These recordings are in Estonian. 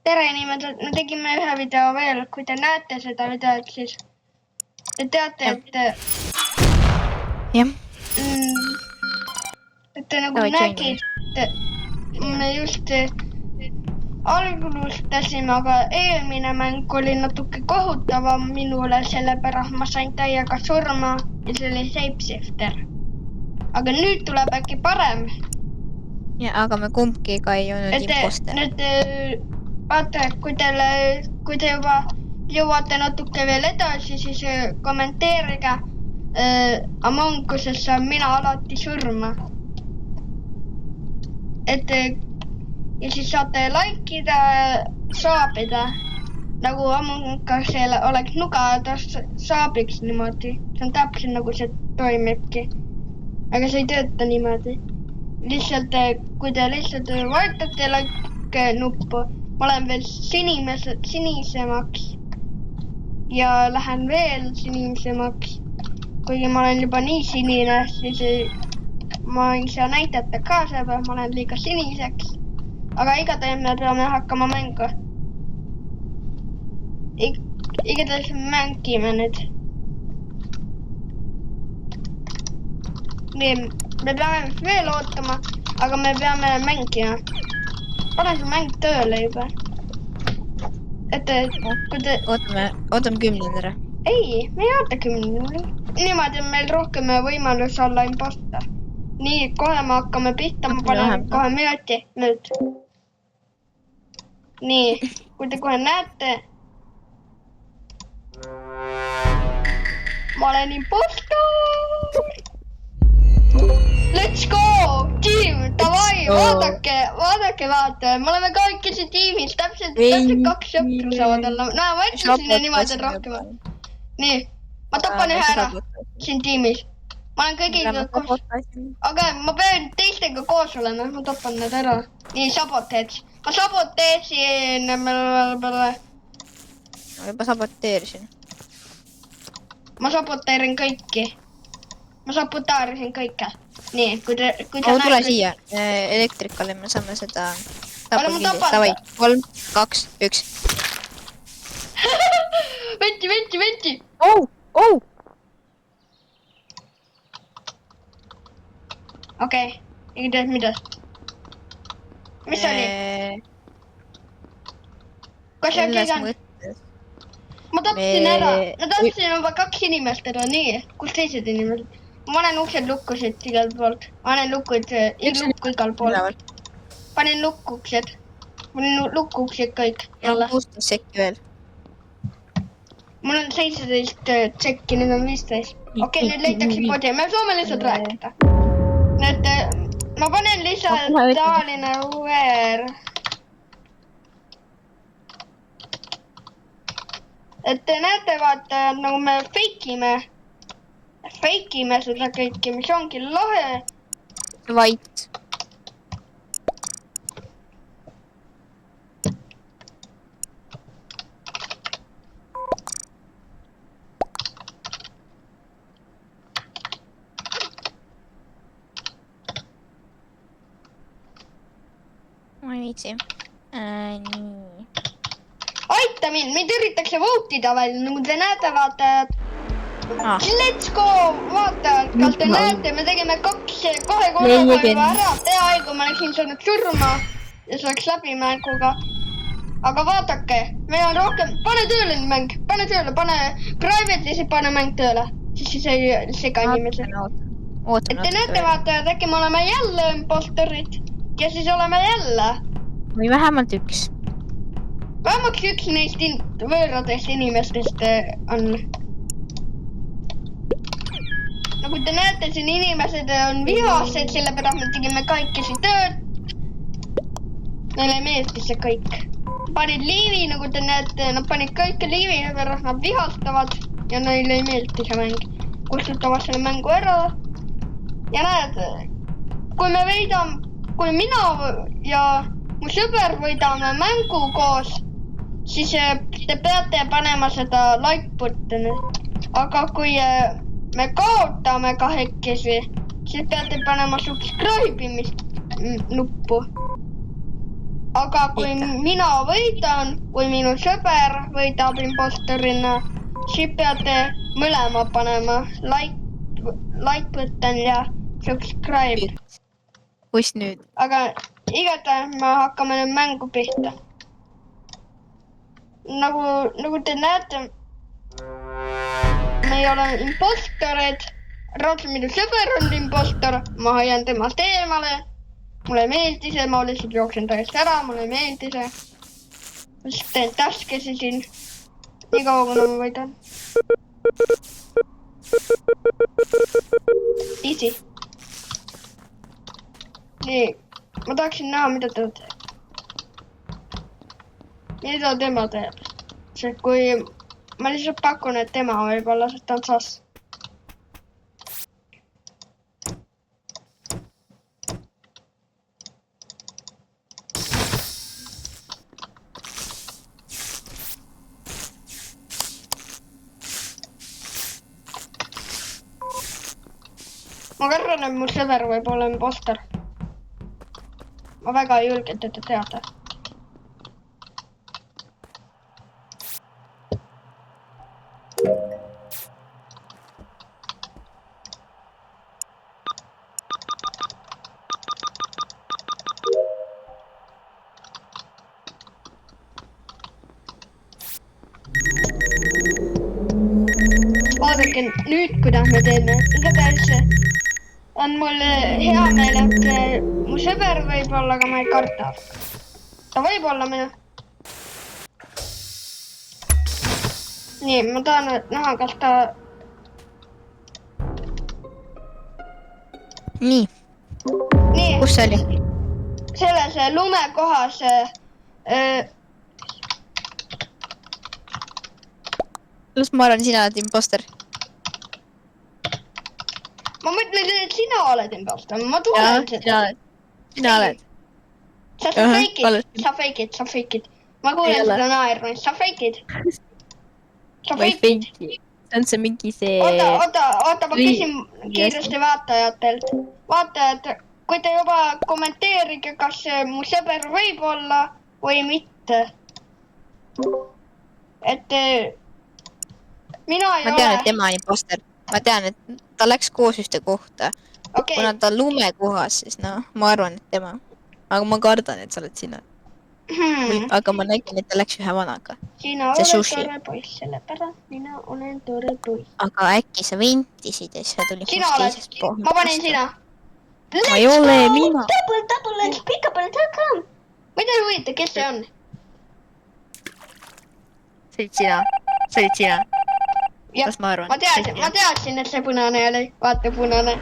tere inimesed, me tegime ühe video veel, kui te näete seda videot, siis te teate, et te nagu nägite, me just alustasime, aga eelmine mäng oli natuke kohutavam minule, sellepärast ma sain täiega surma ja see oli shapeshifter. Aga nüüd tuleb äkki parem. Ja, aga me kumbki ka ei olnud imposter. Vaata, kui te juba jõuate natuke veel edasi, siis kommenteerige. Among Us'es saan mina alati surma. Ja siis saate likeida, saabida. Nagu Among Us'el oleks nuga, ta saabiks niimoodi. See on täpselt nagu see toimibki. Aga see ei tööta niimoodi. Lihtsalt, kui te lihtsalt vajutate like nuppu, ma olen veel sinisemaks ja lähen veel sinisemaks. Kuigi ma olen juba nii sinine, siis ma ei saa näidata ka seda, ma olen liiga siniseks. Aga igatahes me peame hakkama mängu. Igatahes mängime nüüd. Nii, me peame veel ootama, aga me peame mängima. Pane see mäng tööle juba. Ootame 10 ära. Ei, me ei oota 10. Niimoodi on meil rohkem võimalus olla imposter. Nii, kohe me hakkame pihta, ma panen kohe minuti nüüd. Nii, kui te kohe näete. Ma olen imposter! Let's go! Team, davai, vaadake, me oleme kaikkesi tiimis, täpselt 2 sõpru saavad olla. Näe, ma ütlesin niimoodi rohkem. Nii, ma tapan ühe ära siin tiimis. Ma olen kõigiga koos. Aga ma pean teistega koos olema, ma tapan need ära. Nii, saboteed. Ma saboteesin. Ma juba saboteerisin. Ma saboteerin kõiki. Ma saboteerisin kõike. Nii, kui te tule siia elektrikale, me saame seda Davai, 3, 2, 1. Venti. Oh! Okei, ei tea mida. Mis oli? Kas see keegi on? Ma tapsin ära. Ma tapsin juba 2 inimest ära, nii. Kus teised inimesed? Ma panen uksed lukkusid igalt poolt. Panen lukkud igal poolt. Panen lukkuksed. Panen lukkuksed kõik. Jälle. 16 sekki veel. Mul on 17 tsekki, nüüd on 15. Okei, nüüd leitakse podi. Me saame lihtsalt rääkida. Nüüd, ma panen lihtsalt tavaline VR. Et te näete, vaata, nagu me feikime seda kõike, mis ongi lahe. Vait. Ma ei viitsi. Nii. Aita mind üritakse vootida veel, nagu te näete, vaata. Let's go! Vaata, kas te näete, me tegime 2 kohe korraga juba ära. Peaaegu ma läksin saanud surma ja see oleks läbi mänguga. Aga vaadake, meil on rohkem. Pane tööle nüüd mäng. Pane tööle, pane private'is pane mäng tööle. Siis ei sega inimesed. Et te näete, vaata, et äkki me oleme jälle imposterid. Ja siis oleme jälle. Või vähemalt 1. Vähemaks 1 neist võõradest inimestest on. Nagu te näete, siin inimesed on vihased, sellepärast me tegime kaikkesi tööd. Neile meeldis see kõik. Panid liivi, nagu te näete, nad panid kõike liivi, pärast nad vihastavad ja neile ei meeldi see mäng. Kustutavad selle mängu ära. Ja näed, kui mina ja mu sõber võidame mängu koos, siis te peate panema seda like buttoni. Aga kui me kaotame kahekesi, siis peate panema subscribe imist nuppu. aga kui Ikka. mina võidan, kui minu sõber võidab impostorina, siis peate mõlema panema like button ja subscribe. kus nüüd? Aga igatahes me hakkame nüüd mängu pihta. Nagu te näete, me ei ole impostorid. Raudselt minu sõber on impostor, ma hoian temast eemale. Mulle ei meeldi see, ma lihtsalt jooksen täiesti ära, mulle ei meeldi see. Ma lihtsalt teen taskesi siin. Nii kaua, kuna ma võidan. Easy. Nii, ma tahaksin näha, mida ta teeb. Mida tema teeb. Sest kui ma lihtsalt pakun, et tema võib-olla, sest ta on sass. Ma kardan, et mu sõber võib olla impostor. Ma väga ei julge teda teada. Vaadake nüüd, kuidas me teeme. Igatahes on mul hea meel, et mu sõber võib olla, aga ma ei karta. Ta võib olla minu. Nii, ma tahan näha, kas ta... Nii, Nii, kus see oli? selles lumekohas... Las ma arvan, sina oled imposter. Ma mõtlesin, et sina oled impostor. Ma tunnen seda. Sina oled. Sa fake it. Ma kuulen seda naermist. Sa fake it. Ma ei fake. See on see mingi see... Oota, ma küsin kiiresti vaatajatelt. Vaatajad, kui te juba kommenteerige, kas mu sõber võib olla või mitte. Et mina ei ole... Ma tean, et tema on imposter. Ma tean, et ta läks koos ühte kohta. Okay. Kuna ta on lumekohas, siis ma arvan, et tema. Aga ma kardan, et sa oled sina. Aga ma nägin, et ta läks ühe vanaga. Sina oled tore poiss, sellepärast mina olen tore poiss. Aga äkki sa ventisid ja siis sa tuli sina oled, ma panin sina. Ma ei ole, mina. Double, let's pick up and come. Ma ei tea huvita, kes see on? See olid sina. Kas ma arvan? Ma teadsin, et see punane oli. Vaata, punane.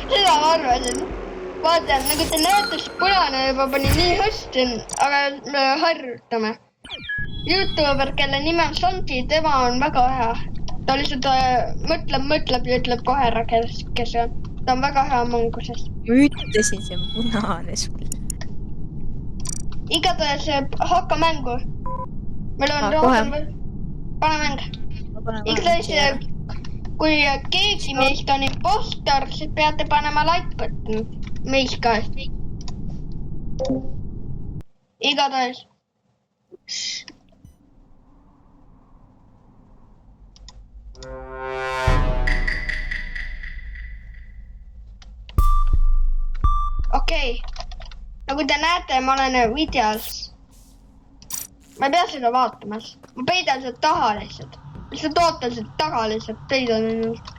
Seda ma arvasin. Vaata, nagu te näete, siis punane juba pani nii hästi, aga me harjutame. YouTuber, kelle nime on Santi, tema on väga hea. Ta lihtsalt mõtleb ja ütleb kohe ära, kes see on. Ta on väga hea manguses. Ma ütlesin, see on punane sulle. Igatahes hakka mängu. Meil on rohkem... Pane mäng. Igatahes, kui keegi meist on impostor, siis peate panema like button. Meist ka. Igatahes. Okei. Nagu te näete, ma olen videos. Ma ei pea seda vaatamas. Ma peidan seda taha lihtsalt. Lihtsalt ootan seda taga lihtsalt. Peidan ennast.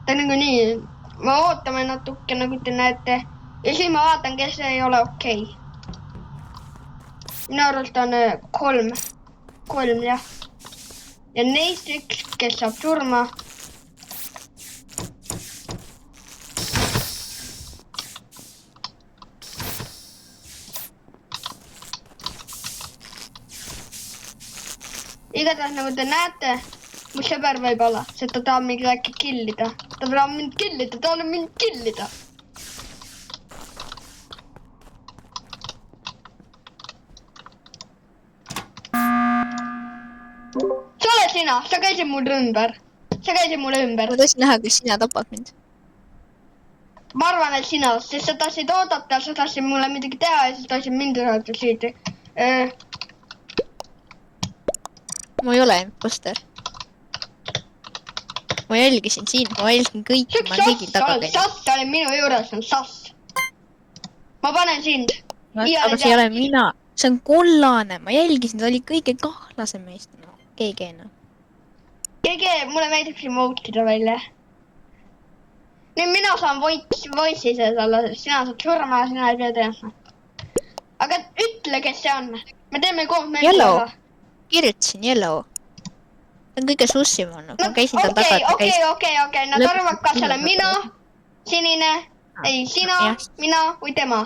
Ta nagu nii. Ma ootame natuke, nagu te näete. Ja siis ma vaatan, kes ei ole okei. Minu arvalt on 3. 3, jah. Ja neist üks, kes saab surma. Igatahes nagu te näete, mu sõber võib olla, sest ta tahab mind äkki killida. Ta tahab mind killida. Sa oled sina, sa käisid mul ümber. Ma tahtsin näha, kas sina tapad mind. ma arvan, et sina, sest sa tahtsid oodata, sa tahtsid mulle midagi teha ja siis tahtsid mind saada siit. Ma ei ole imposter. Ma jälgisin sind, ma jälgin kõiki, ma olen kõigil taga käinud. Sass, sa oled minu juures, on sass. Ma panen sind. Aga see ei ole mina, see on kollane, ma jälgisin, ta oli kõige kahtlasem meist. No, GG, noh. GG, mulle meeldib siin vootida välja. Nüüd mina saan voice'i sees olla, sest sina saad surma ja sina ei pea teadma. Aga ütle, kes see on. Me teeme koos mängu. Yellow. Kirjutasin Yellow. See on kõige sussim olnud. Ma käisin tal taga. Okei. Nad arvavad, kas see olen mina, sinine, ei sina, mina või tema.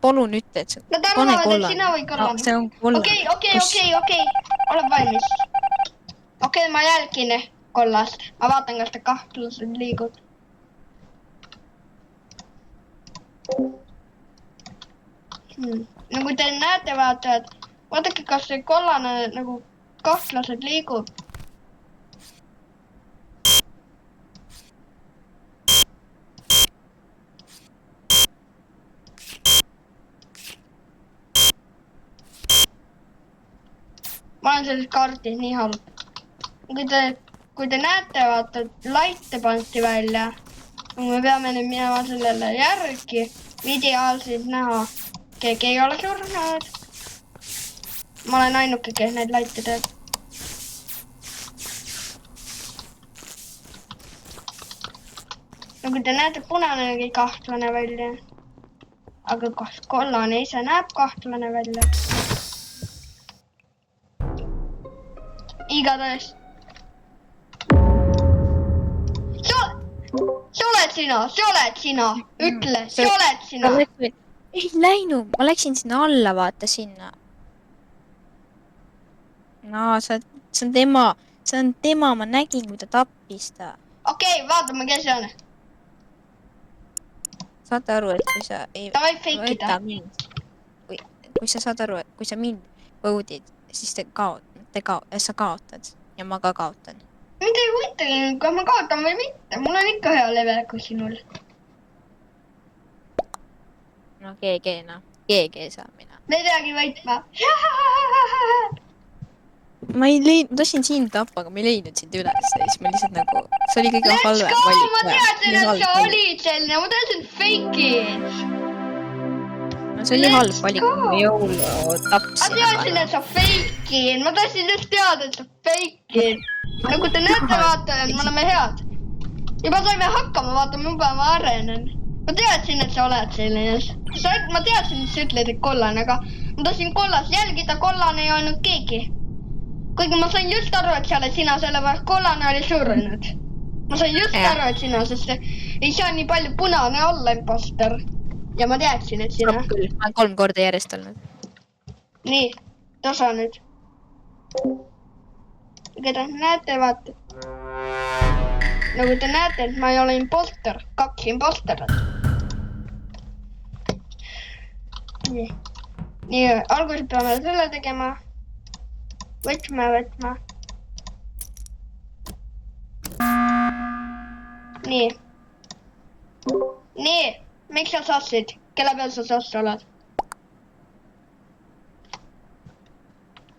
Palun ütle, et see Nad arvavad, et sina või kollane. See on kollane. Okei. Oled valmis. Okei, ma jälgin kollast. Ma vaatan, kas ta kahtlased liigud. Nagu te näete, vaatajad, vaadake, kas see kollane nagu kahtlased liigub. Ma olen selles kaardis nii halb. Kui te näete, vaata, laite pandi välja. Me peame nüüd minema sellele järgi. Ideaalselt näha. Keegi ei ole surnud. Ma olen ainuke, kes neid laite teeb. Nagu te näete, punane nägi kahtlane välja. Aga kas kollane ise näeb kahtlane välja? Igatahes. See oled sina. Ütle, see oled sina. Ei läinud, ma läksin sinna alla, vaata sinna. No, see on tema, ma nägin, kui ta tappis ta. Okei, vaatame, kes see on. Saate aru, et kui sa ei... Ta võib feikida. Kui sa saad aru, et kui sa mind võudid, siis sa kaotad ja ma ka kaotan. Mind ei huvitagi, kas ma kaotan või mitte. Mul on ikka hea level kui sinul. No GG saan mina. Me ei peagi võitma. Ma tahtsin sind tappa, aga ma ei leidnud sind üles. Siis ma lihtsalt nagu... See oli kõige halvem valik. Let's go! Ma teadsin, et sa olid selline. Ma teadsin fake'id. No see oli halb valik, kui ma jõulu tapsin. Ma teadsin, et sa fake'id. Ma tahtsin just teada, et sa fake'id. Nagu te näete, vaatajad, me oleme head. Juba saime hakkama, vaatame, juba ma arenen. Ma teadsin, et sa oled selline. Ma teadsin, et sa ütled, et kollane, aga ma tahtsin kollast jälgida, kollane ei olnud keegi. Kuigi ma sain just aru, et sa oled sina, sellepärast kollane oli surnud. Ma sain just aru, et sina, sest ei saa nii palju punane olla imposter. Ja ma teadsin, et sina. Ma olen 3 korda järjest olnud. Nii, tasa nüüd. Keda näete, vaata. Nagu te näete, et ma ei ole imposter. 2 imposterat. Nii, alguses peame selle tegema. Võtma. Nii, miks sa sassid? Kelle peal sa sass oled?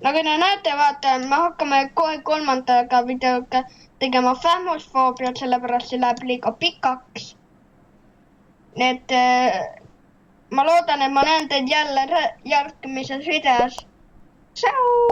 Nagu te näete, vaata, me hakkame kohe 3. videoga tegema Famosfoobiat, sellepärast see läheb liiga pikaks. Nii et ma loodan, et ma näen teid jälle järgmises videos. Tšau!